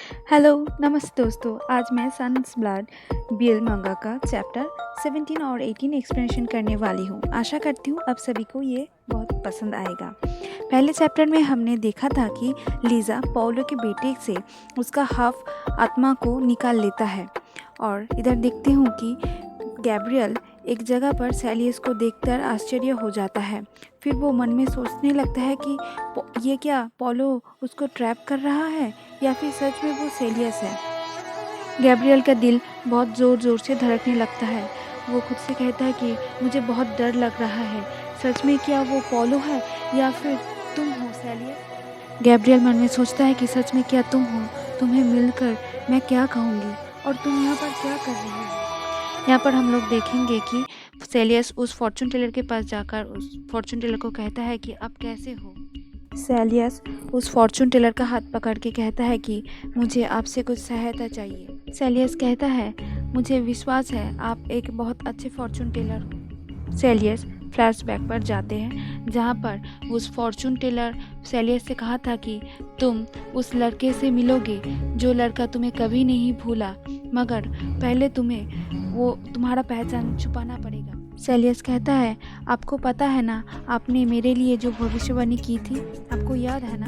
Hello, नमस्ते दोस्तों। आज मैं सन्स ब्लड बीएल मंगा का चैप्टर 17 और 18 एक्सप्लेनेशन करने वाली हूँ। आशा करती हूँ आप सभी को ये बहुत पसंद आएगा। पहले चैप्टर में हमने देखा था कि लीज़ा पॉलो के बेटे से उसका हाफ आत्मा को निकाल लेता है और इधर देखती हूँ कि गैब्रियल एक जगह पर सेलियस को देखकर आश्चर्य हो जाता है। फिर वो मन में सोचने लगता है कि ये क्या पॉलो उसको ट्रैप कर रहा है या फिर सच में वो सेलियस है। गैब्रियल का दिल बहुत ज़ोर ज़ोर से धड़कने लगता है। वो खुद से कहता है कि मुझे बहुत डर लग रहा है। सच में क्या वो पॉलो है या फिर तुम हो सेलियस? गैब्रियल मन में सोचता है कि सच में क्या तुम हो? तुम्हें मिलकर मैं क्या कहूँगी और तुम यहाँ पर क्या कर रही हो? यहाँ पर हम लोग देखेंगे कि सेलियस उस फॉर्चून टेलर के पास जाकर उस फॉर्चून टेलर को कहता है कि आप कैसे हो। सेलियस उस फॉर्चून टेलर का हाथ पकड़ के कहता है कि मुझे आपसे कुछ सहायता चाहिए। सेलियस कहता है मुझे विश्वास है आप एक बहुत अच्छे फॉर्चून टेलर हो। सेलियस फ्लैशबैक पर जाते हैं जहाँ पर उस फॉर्चून टेलर सेलियस से कहा था कि तुम उस लड़के से मिलोगे जो लड़का तुम्हें कभी नहीं भूला, मगर पहले तुम्हें वो तुम्हारा पहचान छुपाना पड़ेगा। सेलियस कहता है आपको पता है ना आपने मेरे लिए जो भविष्यवाणी की थी, आपको याद है ना?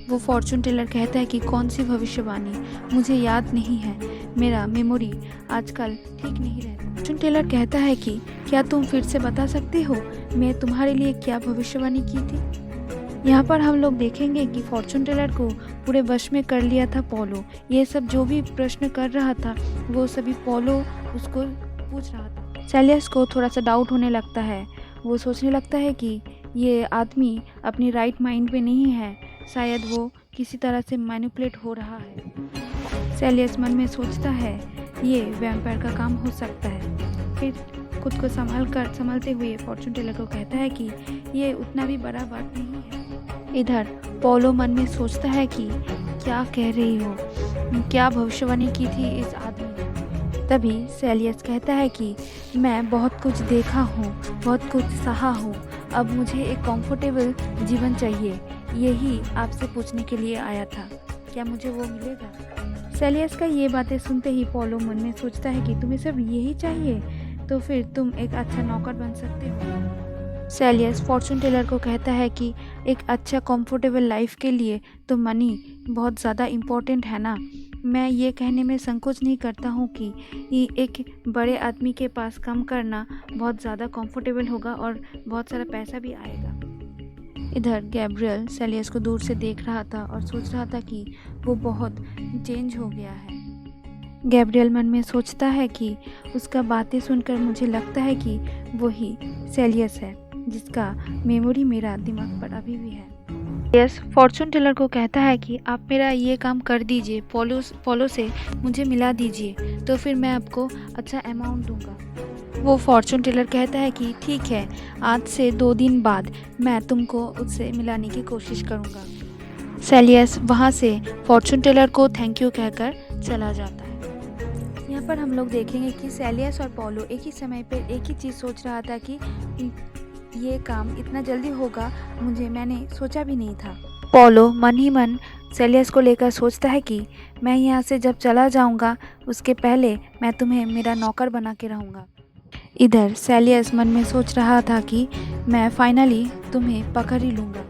वो फॉर्चून टेलर कहता है कि कौन सी भविष्यवाणी, मुझे याद नहीं है, मेरा मेमोरी आजकल ठीक नहीं रहता। फॉर्चून टेलर कहता है कि क्या तुम फिर से बता सकते हो मैं तुम्हारे लिए क्या भविष्यवाणी की थी? यहाँ पर हम लोग देखेंगे कि फॉर्चून टेलर को पूरे वश में कर लिया था पॉलो। ये सब जो भी प्रश्न कर रहा था वो सभी पॉलो उसको पूछ रहा था। सेलियस को थोड़ा सा डाउट होने लगता है। वो सोचने लगता है कि ये आदमी अपनी राइट माइंड में नहीं है, शायद वो किसी तरह से मैनिपुलेट हो रहा है। सेलियस मन में सोचता है ये वैम्पायर का काम हो सकता है। फिर खुद को संभालते हुए फॉर्चून टेलर को कहता है कि ये उतना भी बड़ा बात नहीं है। इधर पॉलो मन में सोचता है कि क्या कह रही हो, क्या भविष्यवाणी की थी इस आदमी ने। तभी सेलियस कहता है कि मैं बहुत कुछ देखा हूँ, बहुत कुछ सहा हूँ, अब मुझे एक कंफर्टेबल जीवन चाहिए, यही आपसे पूछने के लिए आया था, क्या मुझे वो मिलेगा? सेलियस का ये बातें सुनते ही पॉलो मन में सोचता है कि तुम्हें सिर्फ यही चाहिए, तो फिर तुम एक अच्छा नौकर बन सकते हो। सेलियस फॉर्चून टेलर को कहता है कि एक अच्छा कंफर्टेबल लाइफ के लिए तो मनी बहुत ज़्यादा इम्पोर्टेंट है ना। मैं ये कहने में संकोच नहीं करता हूँ कि एक बड़े आदमी के पास काम करना बहुत ज़्यादा कंफर्टेबल होगा और बहुत सारा पैसा भी आएगा। इधर गैब्रियल सेलियस को दूर से देख रहा था और सोच रहा था कि वो बहुत चेंज हो गया है। गैब्रियल मन में सोचता है कि उसका बातें सुनकर मुझे लगता है कि वही सेलियस है जिसका मेमोरी मेरा दिमाग पर अभी भी है। यस फॉर्चून टेलर को कहता है कि आप मेरा ये काम कर दीजिए, पॉलो से मुझे मिला दीजिए, तो फिर मैं आपको अच्छा अमाउंट दूंगा। वो फॉर्चून टेलर कहता है कि ठीक है, आज से 2 दिन बाद मैं तुमको उससे मिलाने की कोशिश करूंगा। सेलियस वहाँ से फॉर्चून टेलर को थैंक यू कहकर चला जाता है। यहाँ पर हम लोग देखेंगे कि सेलियस और पॉलो एक ही समय पर एक ही चीज़ सोच रहा था कि ये काम इतना जल्दी होगा मैंने सोचा भी नहीं था। पॉलो मन ही मन सेलियस को लेकर सोचता है कि मैं यहाँ से जब चला जाऊँगा उसके पहले मैं तुम्हें मेरा नौकर बना के रहूँगा। इधर सेलियस मन में सोच रहा था कि मैं फाइनली तुम्हें पकड़ ही लूँगा।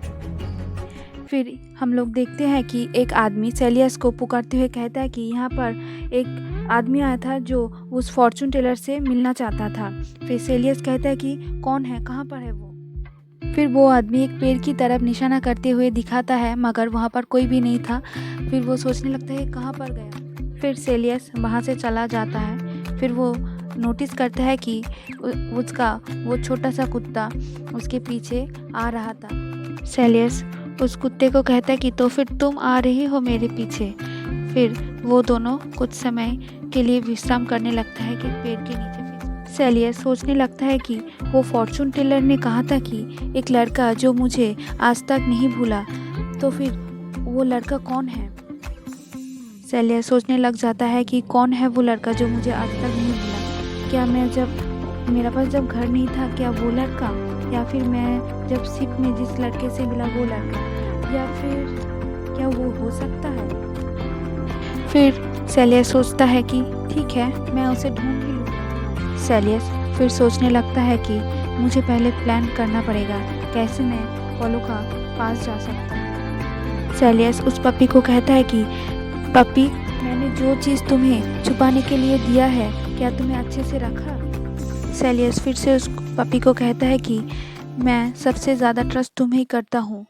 फिर हम लोग देखते हैं कि एक आदमी सेलियस को पुकारते हुए कहता है कि यहाँ पर एक आदमी आया था जो उस फॉर्चून टेलर से मिलना चाहता था। फिर सेलियस कहता है कि कौन है, कहाँ पर है वो? फिर वो आदमी एक पेड़ की तरफ निशाना करते हुए दिखाता है, मगर वहाँ पर कोई भी नहीं था। फिर वो सोचने लगता है कहाँ पर गया। फिर सेलियस वहाँ से चला जाता है। फिर वो नोटिस करता है कि उसका वो छोटा सा कुत्ता उसके पीछे आ रहा था। सेलियस उस कुत्ते को कहता है कि तो फिर तुम आ रही हो मेरे पीछे। फिर वो दोनों कुछ समय के लिए विश्राम करने लगता है कि पेड़ के नीचे। सेलियस सोचने लगता है कि वो फॉर्चून टेलर ने कहा था कि एक लड़का जो मुझे आज तक नहीं भूला, तो फिर वो लड़का कौन है? सेलियस सोचने लग जाता है कि कौन है वो लड़का जो मुझे आज तक नहीं भूला। क्या मैं जब मेरा पास जब घर नहीं था, क्या वो लड़का, या फिर मैं जब शिप में जिस लड़के से मिला वो लड़का, या फिर क्या वो हो सकता है? फिर सेलियस सोचता है कि ठीक है, मैं उसे ढूंढ ही लूँगा। सेलियस फिर सोचने लगता है कि मुझे पहले प्लान करना पड़ेगा कैसे मैं पोलो का पास जा सकता हूँ। सेलियस उस पपी को कहता है कि पपी, मैंने जो चीज़ तुम्हें छुपाने के लिए दिया है, क्या तुम्हें अच्छे से रखा? सेलियस फिर से उस पपी को कहता है कि मैं सबसे ज़्यादा ट्रस्ट तुम्हें ही करता हूँ।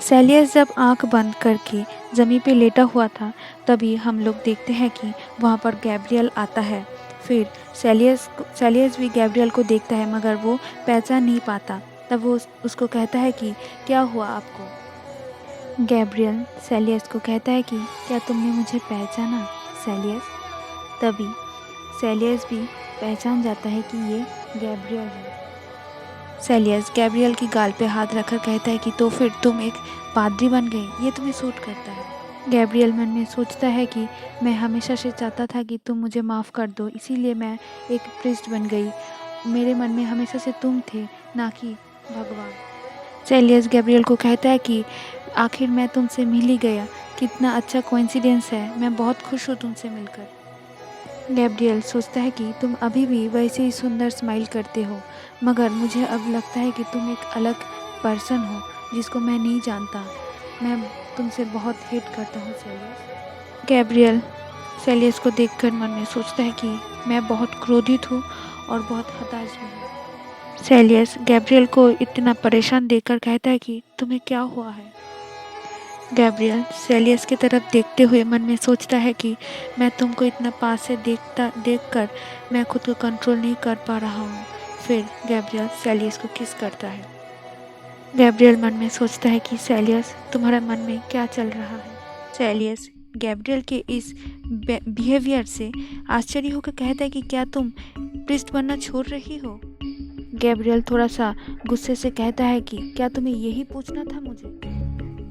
सेलियस जब आंख बंद करके ज़मीन पे लेटा हुआ था, तभी हम लोग देखते हैं कि वहाँ पर गैब्रियल आता है। फिर सेलियस भी गैब्रियल को देखता है, मगर वो पहचान नहीं पाता। तब वो उसको कहता है कि क्या हुआ आपको? गैब्रियल सेलियस को कहता है कि क्या तुमने मुझे पहचाना सेलियस? तभी सेलियस भी पहचान जाता है कि ये गैब्रियल है। सेलियस गैब्रियल की गाल पे हाथ रखकर कहता है कि तो फिर तुम एक पादरी बन गई, ये तुम्हें सूट करता है। गैब्रियल मन में सोचता है कि मैं हमेशा से चाहता था कि तुम मुझे माफ़ कर दो, इसीलिए मैं एक प्रीस्ट बन गई। मेरे मन में हमेशा से तुम थे, ना कि भगवान। सेलियस गैब्रियल को कहता है कि आखिर मैं तुमसे मिल ही गया, कितना अच्छा कोइंसिडेंस है, मैं बहुत खुश हूँ तुमसे मिलकर। गैब्रियल सोचता है कि तुम अभी भी वैसे ही सुंदर स्माइल करते हो, मगर मुझे अब लगता है कि तुम एक अलग पर्सन हो जिसको मैं नहीं जानता। मैं तुमसे बहुत हेट करता हूँ सेलियस। गैब्रियल सेलियस को देखकर मन में सोचता है कि मैं बहुत क्रोधित हूँ और बहुत हताश भी हूँ। सेलियस गैब्रियल को इतना परेशान देखकर कहता है कि तुम्हें क्या हुआ है? गैब्रियल सेलियस की तरफ देखते हुए मन में सोचता है कि मैं तुमको इतना पास से देखकर मैं खुद को कंट्रोल नहीं कर पा रहा हूँ। फिर गैब्रियल सेलियस को किस करता है। गैब्रियल मन में सोचता है कि सेलियस, तुम्हारे मन में क्या चल रहा है? सेलियस गैब्रियल के इस बिहेवियर से आश्चर्य होकर कहता है कि क्या तुम प्रीस्ट बनना छोड़ रही हो? गैब्रियल थोड़ा सा गुस्से से कहता है कि क्या तुम्हें यही पूछना था मुझे?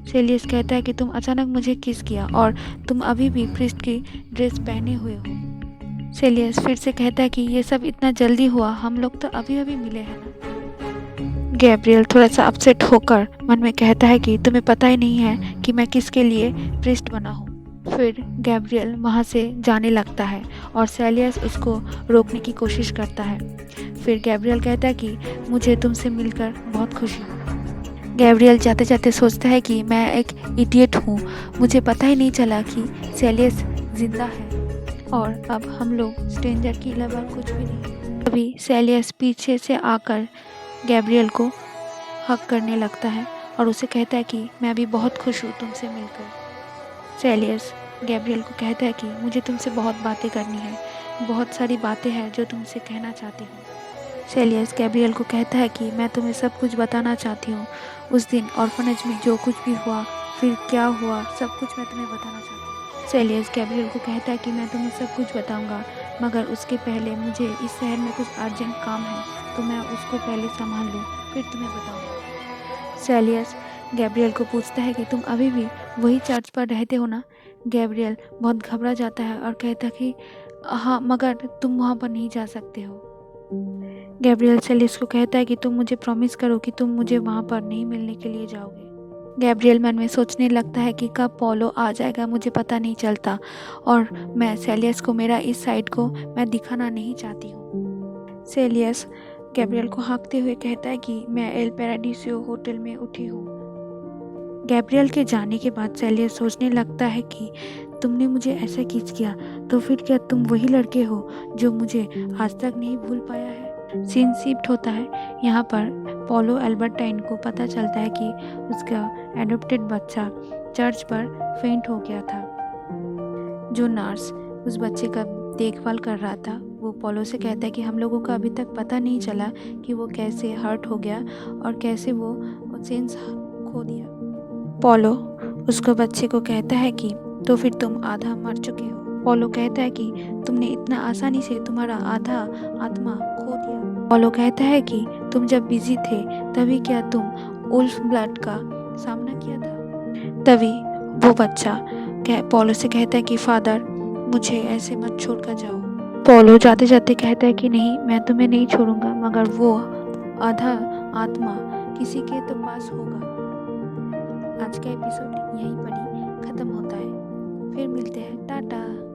सेलियस कहता है कि तुम अचानक मुझे किस किया और तुम अभी भी प्रीस्ट की ड्रेस पहने हुए हो। सेलियस फिर से कहता है कि ये सब इतना जल्दी हुआ, हम लोग तो अभी अभी मिले हैं ना। गैब्रियल थोड़ा सा अपसेट होकर मन में कहता है कि तुम्हें पता ही नहीं है कि मैं किसके लिए प्रीस्ट बना हूँ। फिर गैब्रियल वहाँ से जाने लगता है और सेलियस उसको रोकने की कोशिश करता है। फिर गैब्रियल कहता है कि मुझे तुमसे मिलकर बहुत खुशी हुई। गैब्रियल जाते जाते सोचता है कि मैं एक इडियट हूँ, मुझे पता ही नहीं चला कि सेलियस जिंदा है और अब हम लोग स्ट्रेंजर के अलावा कुछ भी नहीं। तभी सेलियस पीछे से आकर गैब्रियल को हक करने लगता है और उसे कहता है कि मैं भी बहुत खुश हूँ तुमसे मिलकर। सेलियस गैब्रियल को कहता है कि मुझे तुमसे बहुत बातें करनी है, बहुत सारी बातें हैं जो तुमसे कहना चाहती हूँ। सेलियस गैब्रियल को कहता है कि मैं तुम्हें सब कुछ बताना चाहती हूँ। उस दिन ऑर्फनेज में जो कुछ भी हुआ, फिर क्या हुआ, सब कुछ मैं तुम्हें बताना चाहती हूँ। सेलियस गैब्रियल को कहता है कि मैं तुम्हें सब कुछ बताऊंगा, मगर उसके पहले मुझे इस शहर में कुछ अर्जेंट काम है, तो मैं उसको पहले संभाल लूँ, फिर तुम्हें बताऊँगा। सेलियस गैब्रियल को पूछता है कि तुम अभी भी वही चर्च पर रहते हो ना? गैब्रियल बहुत घबरा जाता है और कहता है कि हाँ, मगर तुम वहाँ पर नहीं जा सकते हो। गैब्रियल सेलियस को कहता है कि तुम मुझे प्रॉमिस करो कि तुम मुझे वहाँ पर नहीं मिलने के लिए जाओगे। गैब्रियल मन में सोचने लगता है कि कब पोलो आ जाएगा मुझे पता नहीं चलता, और मैं सेलियस को मेरा इस साइड को मैं दिखाना नहीं चाहती हूँ। सेलियस गैब्रियल को हाँकते हुए कहता है कि मैं एल पैराडीसियो होटल में उठी हूँ। गैब्रियल के जाने के बाद सेलियस सोचने लगता है कि तुमने मुझे ऐसा खींच किया, तो फिर क्या तुम वही लड़के हो जो मुझे आज तक नहीं भूल पाया है? सीन शिफ्ट होता है। यहाँ पर पोलो एल्बर्टाइन को पता चलता है कि उसका एडॉप्टेड बच्चा चर्च पर फेंट हो गया था। जो नर्स उस बच्चे का देखभाल कर रहा था, वो पोलो से कहता है कि हम लोगों को अभी तक पता नहीं चला कि वो कैसे हर्ट हो गया और कैसे वो सेंस खो दिया। पोलो उसको बच्चे को कहता है कि तो फिर तुम आधा मर चुके हो। पोलो कहता है कि तुमने इतना आसानी से तुम्हारा आधा आत्मा खो दिया। पोलो कहता है कि तुम जब बिजी थे तभी क्या तुम उल्फ ब्लड का सामना किया था? तभी वो बच्चा पोलो से कहता है कि फादर, मुझे ऐसे मत छोड़ कर जाओ। पोलो जाते जाते कहता है कि नहीं, मैं तुम्हें नहीं छोड़ूंगा, मगर वो आधा आत्मा किसी के तो पास होगा। आज का एपिसोड यहीं पर ही खत्म होता है। फिर मिलते हैं, टाटा।